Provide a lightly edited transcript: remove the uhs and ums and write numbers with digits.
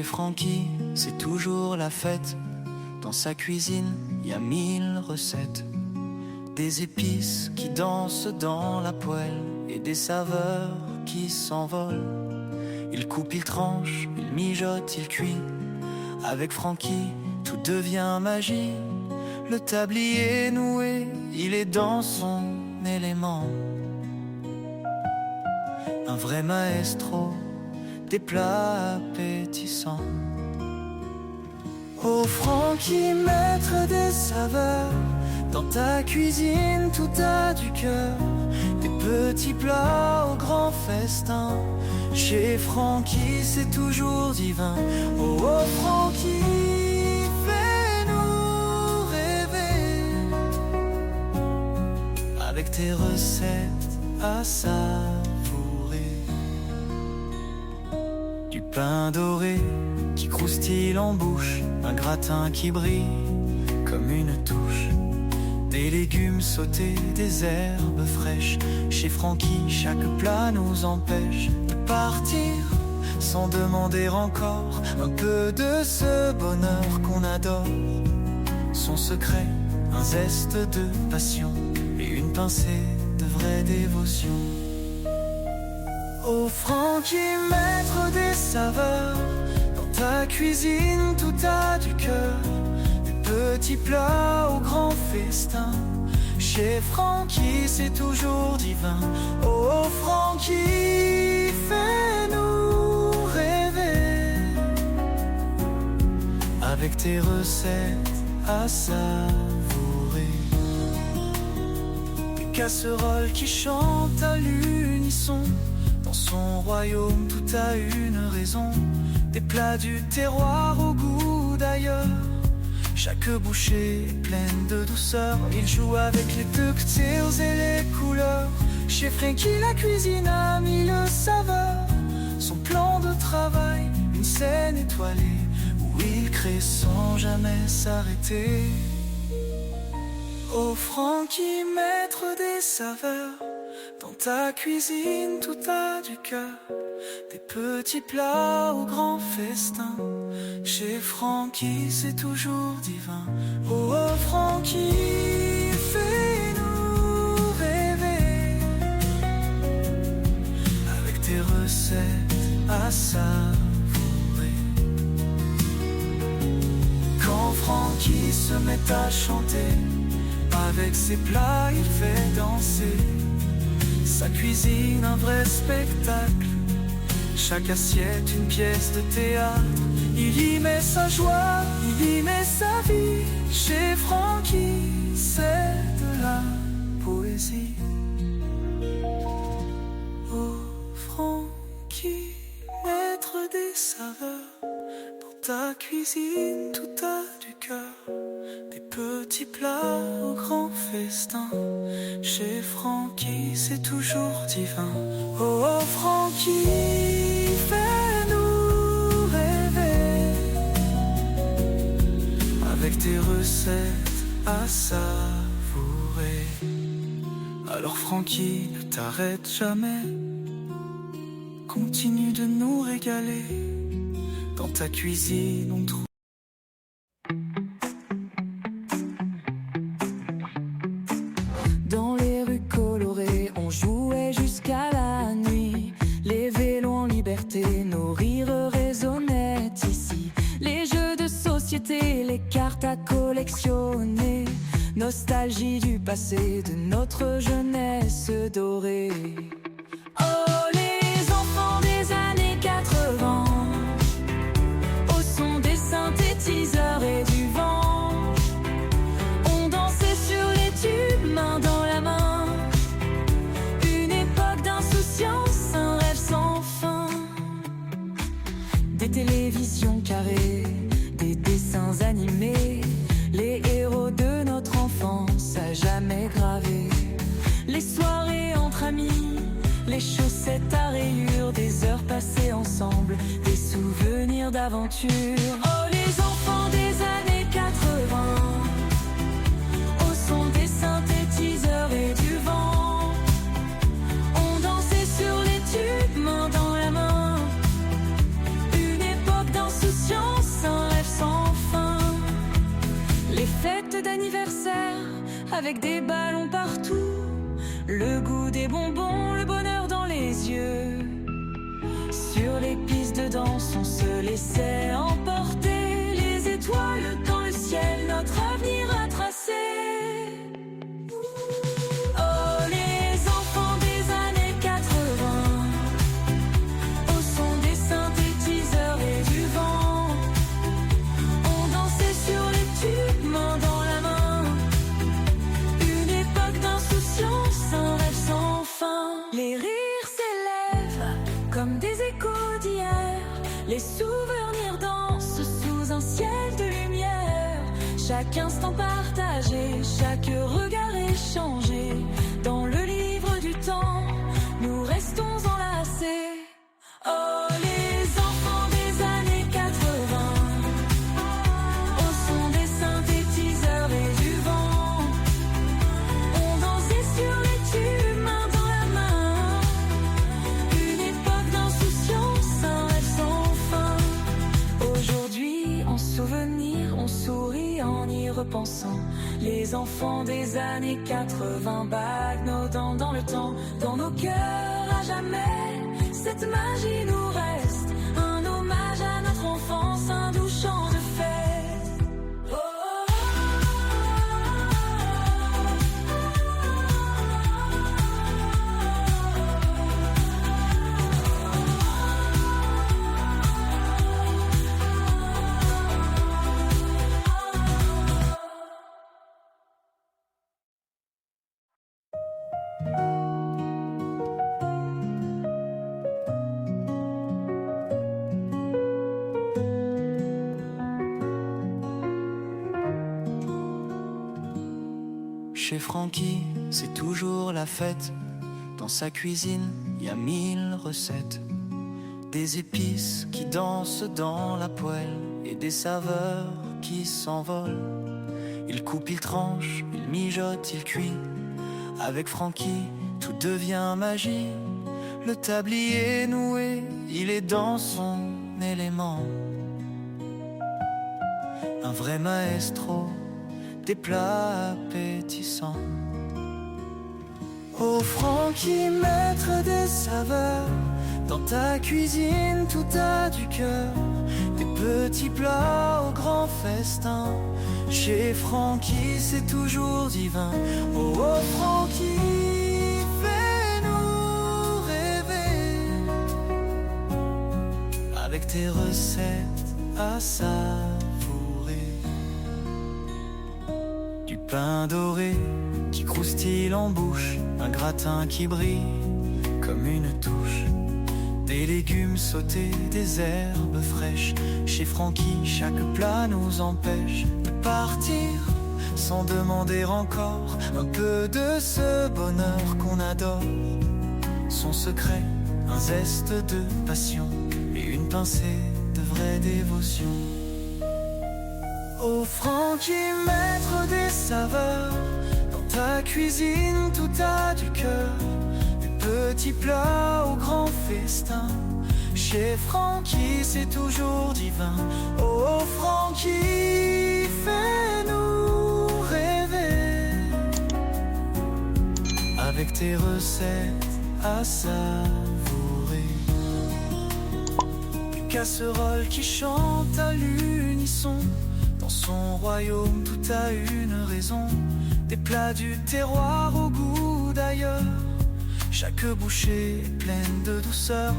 Francky, c'est toujours la fête. Dans sa cuisine, y a 1000 recettes. Des épices qui dansent dans la poêle et des saveurs qui s'envolent. Il coupe, il tranche, il mijote, il cuit. Avec Francky, tout devient magie. Le tablier noué, il est dans son élément. Un vrai maestro, des plats appétissants. Oh Francky, maître des saveurs, dans ta cuisine tout a du cœur. Des petits plats au grand festin, chez Francky c'est toujours divin. Oh, oh Francky, fais-nous rêver avec tes recettes à savourer. Du pain doré qui croustille en bouche, un gratin qui brille comme une touche. Des légumes sautés, des herbes fraîches. Chez Francky, chaque plat nous empêche de partir sans demander encore un peu de ce bonheur qu'on adore. Son secret, un zeste de passion et une pincée de vraie dévotion. Oh Francky, maître des saveurs, dans ta cuisine tout a du cœur. Petits plats au grand festin, chez Francky c'est toujours divin. Oh Francky, fais-nous rêver avec tes recettes à savourer. Des casseroles qui chantent à l'unisson, dans son royaume tout a une raison. Des plats du terroir au goût d'ailleurs, chaque bouchée est pleine de douceur. Il joue avec les ducktails et les couleurs. Chez Francky la cuisine a 1000 saveurs. Son plan de travail, une scène étoilée où il crée sans jamais s'arrêter. Oh Francky, maître des saveurs, dans ta cuisine tout a du cœur. Des petits plats au grand festin, chez Francky c'est toujours divin. Oh, oh Francky, fais-nous rêver avec tes recettes à savourer. Quand Francky se met à chanter, avec ses plats il fait danser. Sa cuisine un vrai spectacle, chaque assiette une pièce de théâtre. Il y met sa joie, il y met sa vie. Chez Francky, c'est de la poésie. Oh Francky, maître des saveurs, dans ta cuisine tout a du cœur. Des petits plats au grand festin, chez Francky c'est toujours divin. Oh, oh Francky, fais-nous rêver avec tes recettes à savourer. Alors Francky, ne t'arrête jamais, continue de nous régaler. Dans ta cuisine on trouve les cartes à collectionner, nostalgie du passé, de notre jeunesse dorée. Oh les enfants des années 80, au son des synthétiseurs et du vent, on dansait sur les tubes, main dans la main. Une époque d'insouciance, un rêve sans fin. Des télévisions carrées, des dessins animés, les héros de notre enfance à jamais gravés. Les soirées entre amis, les chaussettes à rayures, des heures passées ensemble, des souvenirs d'aventure. Oh les enfants des années 80, au son des synthétiseurs et du vent, on dansait sur les tubes, main dans la main. Une époque d'insouciance, avec des ballons partout, le goût des bonbons, le bonheur dans les yeux. Sur les pistes de danse, on se laissait emporter, les étoiles dans le ciel, notre avenir à tracer. Oh, les enfants des années 80, au son des synthétiseurs et du vent, on dansait sur les tubes, main dans la main. Une époque d'insouciance, un rêve sans fin. Les rires s'élèvent comme des échos d'hier, les souvenirs dansent sous un ciel de lumière. Chaque instant partagé, chaque regard échangé, dans le livre du temps, nous restons enlacés. Oh, les enfants des années 80, au son des synthétiseurs et du vent, on dansait sur les tubes, main dans la main. Une époque d'insouciance, un rêve sans fin. Aujourd'hui, en souvenir, on sourit en y repensant. Les enfants des années 80 baguent nos dents dans le temps, dans nos cœurs à jamais. Cette magie nous reste, un hommage à notre enfance, un doux chant de fête. Oh, oh, Chez Francky, c'est toujours la fête. Dans sa cuisine, y a 1000 recettes. Des épices qui dansent dans la poêle et des saveurs qui s'envolent. Il coupe, il tranche, il mijote, il cuit. Avec Francky, tout devient magie. Le tablier noué, il est dans son élément. Un vrai maestro des plats appétissants. Oh Francky, maître des saveurs, dans ta cuisine tout a du cœur. Des petits plats au grand festin, chez Francky c'est toujours divin. Oh, oh Francky, fais-nous rêver, avec tes recettes à savourer. Du pain doré qui croustille en bouche, un gratin qui brille comme une touche. Des légumes sautés, des herbes fraîches. Chez Francky, chaque plat nous empêche de partir sans demander encore un peu de ce bonheur qu'on adore. Son secret, un zeste de passion et une pincée de vraie dévotion. Oh Francky, maître des saveurs, dans ta cuisine tout a du cœur. Des petits plats au grand festin, chez Francky c'est toujours divin. Oh Francky, fais-nous rêver, avec tes recettes à savourer. Une casserole qui chante à l'unisson, dans son royaume tout a une raison. Des plats du terroir au goût d'ailleurs, chaque bouchée est pleine de douceur.